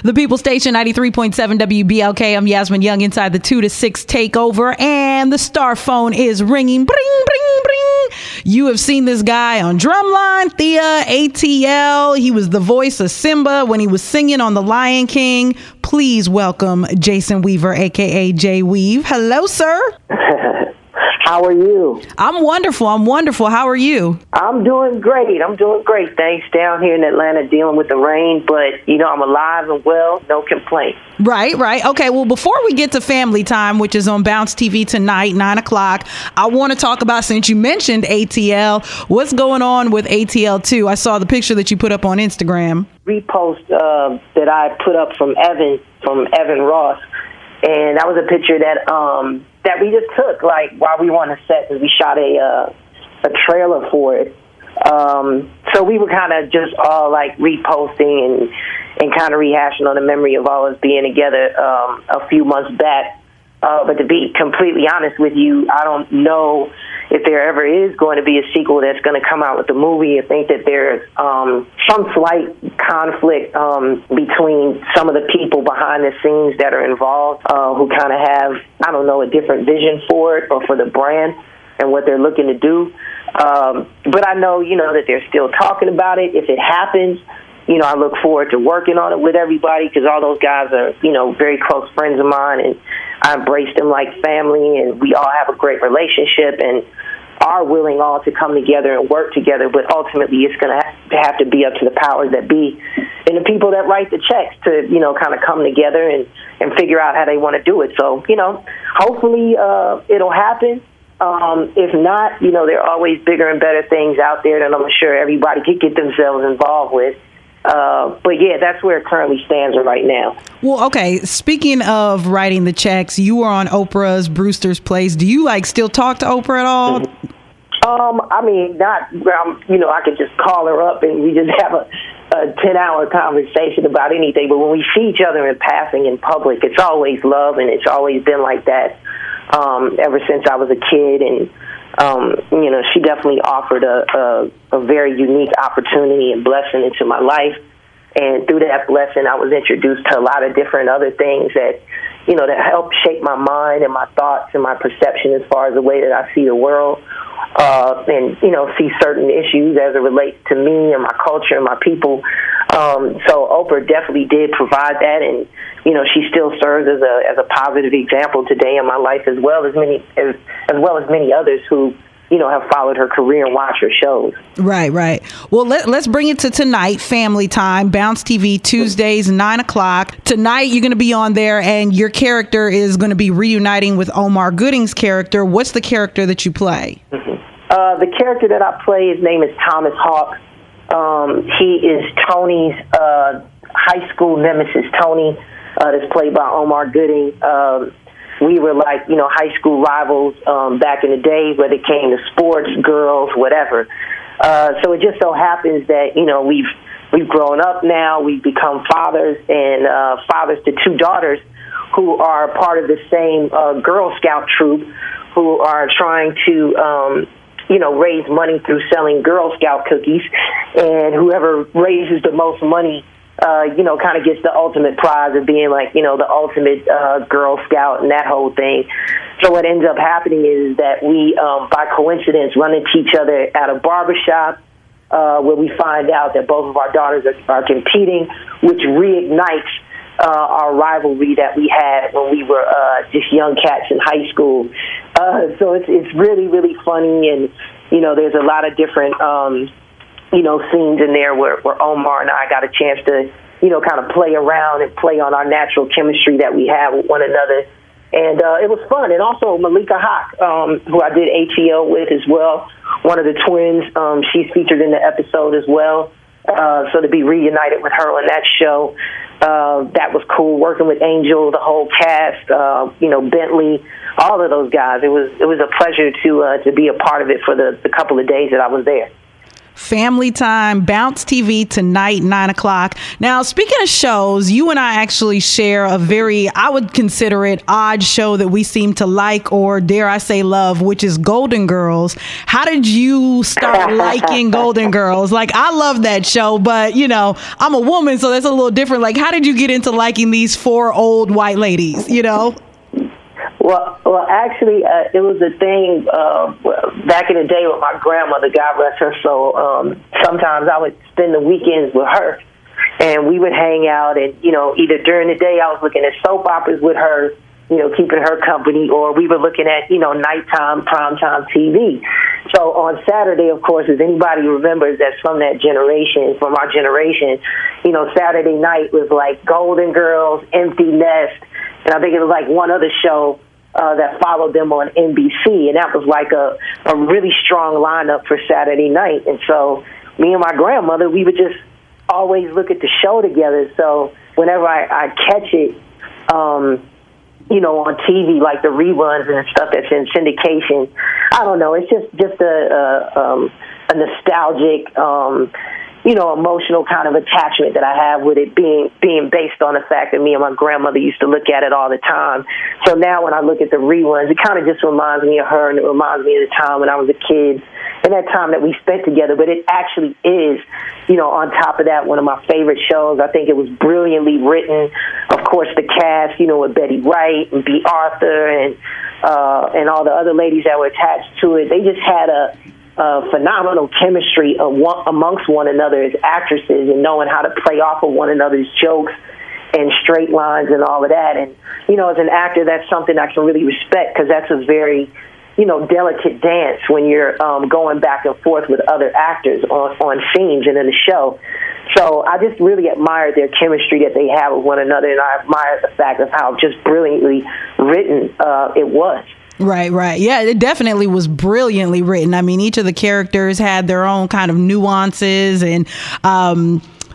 The People Station, 93.7 WBLK. I'm Yasmin Young inside the 2 to 6 takeover, and the star phone is ringing. Bring, bring, bring. You have seen this guy on Drumline, Thea, ATL. He was the voice of Simba when he was singing on The Lion King. Please welcome Jason Weaver, a.k.a. Jay Weave. Hello, sir. How are you? I'm wonderful. How are you? I'm doing great. Thanks. Down here in Atlanta dealing with the rain, but, I'm alive and well. No complaints. Right. Okay, well, before we get to Family Time, which is on Bounce TV tonight, 9 o'clock, I want to talk about, since you mentioned ATL, what's going on with ATL 2? I saw the picture that you put up on Instagram. Repost that I put up from Evan Ross, and that was a picture that we just took, while we were on the set, because we shot a trailer for it. So we were kind of just all reposting and kind of rehashing on the memory of all us being together a few months back. But to be completely honest with you, I don't know if there ever is going to be a sequel that's going to come out with the movie. I think that there's some slight conflict between some of the people behind the scenes that are involved who kind of have, a different vision for it or for the brand and what they're looking to do. But I know, that they're still talking about it. If it happens, I look forward to working on it with everybody, because all those guys are, very close friends of mine, and I embrace them like family, and we all have a great relationship and are willing all to come together and work together. But ultimately, it's going to have to be up to the powers that be and the people that write the checks to, kind of come together and figure out how they want to do it. So, hopefully it'll happen. If not, there are always bigger and better things out there that I'm sure everybody could get themselves involved with. But yeah, that's where it currently stands right now. Well, okay. Speaking of writing the checks, you were on Oprah's Brewster's Place. Do you still talk to Oprah at all? I could just call her up and we just have a 10-hour conversation about anything. But when we see each other in passing in public, it's always love, and it's always been like that ever since I was a kid. And she definitely offered a very unique opportunity and blessing into my life. And through that blessing, I was introduced to a lot of different other things that, that helped shape my mind and my thoughts and my perception as far as the way that I see the world. And, see certain issues as it relates to me and my culture and my people. So Oprah definitely did provide that, and, she still serves as a positive example today in my life, as well as many others who, have followed her career and watched her shows. Right. Well, let's bring it to tonight, Family Time, Bounce TV, Tuesdays, 9 o'clock. Tonight, you're going to be on there, and your character is going to be reuniting with Omar Gooding's character. What's the character that you play? Mm-hmm. The character that I play, his name is Thomas Hawk. He is Tony's high school nemesis. Tony is played by Omar Gooding. We were high school rivals back in the day, whether it came to sports, girls, whatever. So it just so happens that, we've grown up now. We've become fathers, and fathers to two daughters who are part of the same Girl Scout troop, who are trying to raise money through selling Girl Scout cookies, and whoever raises the most money, kind of gets the ultimate prize of being the ultimate Girl Scout and that whole thing. So what ends up happening is that we, by coincidence, run into each other at a barbershop where we find out that both of our daughters are competing, which reignites our rivalry that we had when we were just young cats in high school. So it's really, really funny, and there's a lot of different scenes in there where Omar and I got a chance to kind of play around and play on our natural chemistry that we have with one another, and it was fun. And also Malika Hawk, who I did ATL with as well, one of the twins, she's featured in the episode as well. So to be reunited with her on that show, that was cool. Working with Angel, the whole cast, Bentley, all of those guys. It was a pleasure to be a part of it for the couple of days that I was there. Family Time, Bounce TV tonight, 9 o'clock. Now, speaking of shows, you and I actually share a very, I would consider it, odd show that we seem to like, or dare I say love, which is Golden Girls. How did you start liking Golden Girls? Like, I love that show, but, you know, I'm a woman, so that's a little different. Like, how did you get into liking these four old white ladies, you know? Well, actually, it was a thing back in the day with my grandmother, God bless her. So sometimes I would spend the weekends with her, and we would hang out. And, you know, either during the day I was looking at soap operas with her, you know, keeping her company, or we were looking at, you know, nighttime, primetime TV. So on Saturday, of course, as anybody remembers that's from that generation, from our generation, you know, Saturday night was like Golden Girls, Empty Nest, and I think it was like one other show that followed them on NBC, and that was like a really strong lineup for Saturday night. And so me and my grandmother, we would just always look at the show together. So whenever I catch it, you know, on TV, like the reruns and stuff that's in syndication, I don't know, it's just a nostalgic, you know, emotional kind of attachment that I have with it being based on the fact that me and my grandmother used to look at it all the time. So now when I look at the reruns, it kind of just reminds me of her, and it reminds me of the time when I was a kid and that time that we spent together. But it actually is, you know, on top of that, one of my favorite shows. I think it was brilliantly written. Of course, the cast, you know, with Betty Wright and B. Arthur and all the other ladies that were attached to it, they just had a phenomenal chemistry amongst one another as actresses, and knowing how to play off of one another's jokes and straight lines and all of that. And, you know, as an actor, that's something I can really respect, because that's a very, you know, delicate dance when you're going back and forth with other actors on scenes and in the show. So I just really admired their chemistry that they have with one another, and I admired the fact of how just brilliantly written it was. Right. Yeah, it definitely was brilliantly written. I mean, each of the characters had their own kind of nuances, and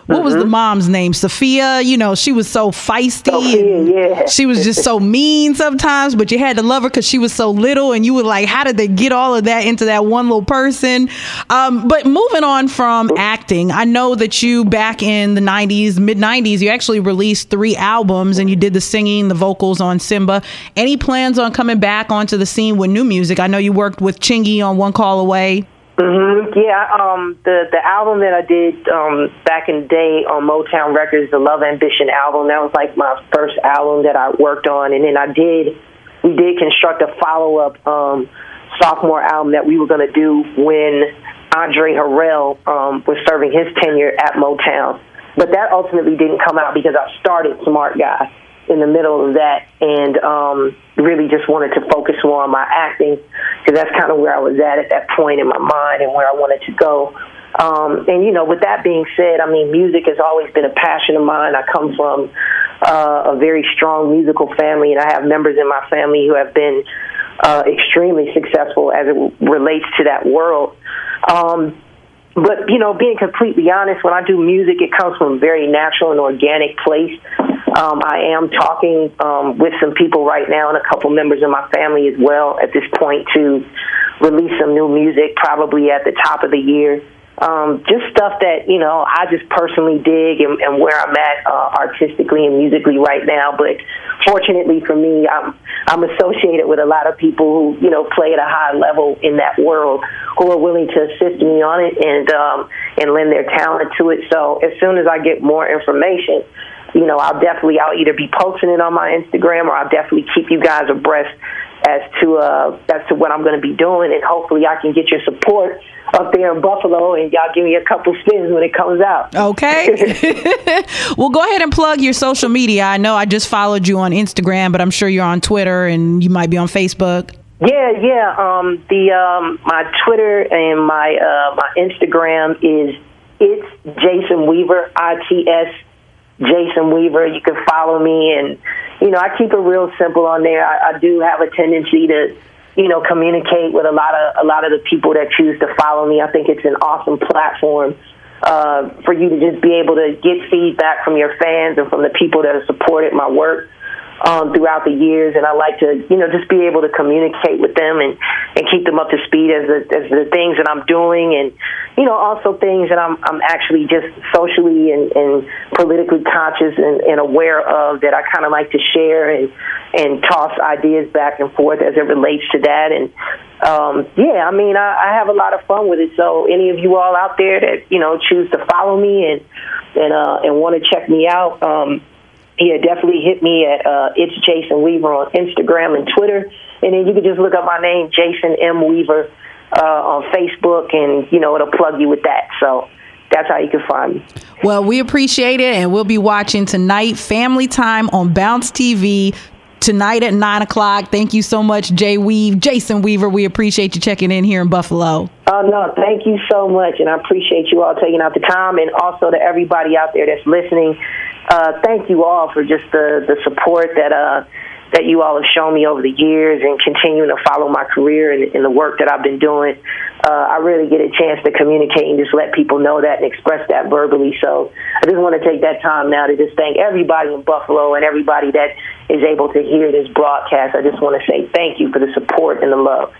what was the mom's name? Sophia. You know, she was so feisty. Yeah. She was just so mean sometimes, but you had to love her because she was so little, and you were like, how did they get all of that into that one little person? But moving on from acting, I know that you, back in the 90s, mid-90s, you actually released 3 albums, and you did the singing, the vocals on Simba. Any plans on coming back onto the scene with new music? I know you worked with Chingy on One Call Away. Yeah, the album that I did back in the day on Motown Records, the Love Ambition album, that was like my first album that I worked on. And then we did construct a follow-up sophomore album that we were going to do when Andre Harrell was serving his tenure at Motown. But that ultimately didn't come out because I started Smart Guy in the middle of that, and really just wanted to focus more on my acting, because that's kind of where I was at that point in my mind and where I wanted to go. And, you know, with that being said, I mean, music has always been a passion of mine. I come from a very strong musical family, and I have members in my family who have been extremely successful as it relates to that world. But, you know, being completely honest, when I do music, it comes from a very natural and organic place. I am talking with some people right now, and a couple members of my family as well at this point, to release some new music probably at the top of the year. Just stuff that, you know, I just personally dig and where I'm at artistically and musically right now. But fortunately for me, I'm associated with a lot of people who, you know, play at a high level in that world, who are willing to assist me on it and lend their talent to it. So as soon as I get more information, you know, I'll either be posting it on my Instagram, or I'll definitely keep you guys abreast as to what I'm going to be doing, and hopefully I can get your support up there in Buffalo, and y'all give me a couple spins when it comes out. Okay. Well, go ahead and plug your social media. I know I just followed you on Instagram, but I'm sure you're on Twitter and you might be on Facebook. Yeah. My Twitter and my Instagram is it's Jason Weaver, ITS Jason Weaver. You can follow me, and you know, I keep it real simple on there. I do have a tendency to, you know, communicate with a lot of the people that choose to follow me. I think it's an awesome platform for you to just be able to get feedback from your fans and from the people that have supported my work throughout the years. And I like to, you know, just be able to communicate with them and keep them up to speed as the things that I'm doing. And, you know, also things that I'm actually just socially and politically conscious and aware of that I kind of like to share and toss ideas back and forth as it relates to that. And I mean, I have a lot of fun with it. So any of you all out there that choose to follow me and want to check me out, definitely hit me at It's Jason Weaver on Instagram and Twitter, and then you can just look up my name, Jason M. Weaver, on Facebook, and it'll plug you with that. So that's how you can find me. Well, we appreciate it, and we'll be watching tonight, Family Time on Bounce TV. Tonight at 9:00. Thank you so much, Jason Weaver. We appreciate you checking in here in Buffalo. Oh, no, thank you so much, and I appreciate you all taking out the time, and also to everybody out there that's listening. Thank you all for just the support that you all have shown me over the years and continuing to follow my career and the work that I've been doing. I really get a chance to communicate and just let people know that and express that verbally. So I just want to take that time now to just thank everybody in Buffalo and everybody that is able to hear this broadcast. I just want to say thank you for the support and the love.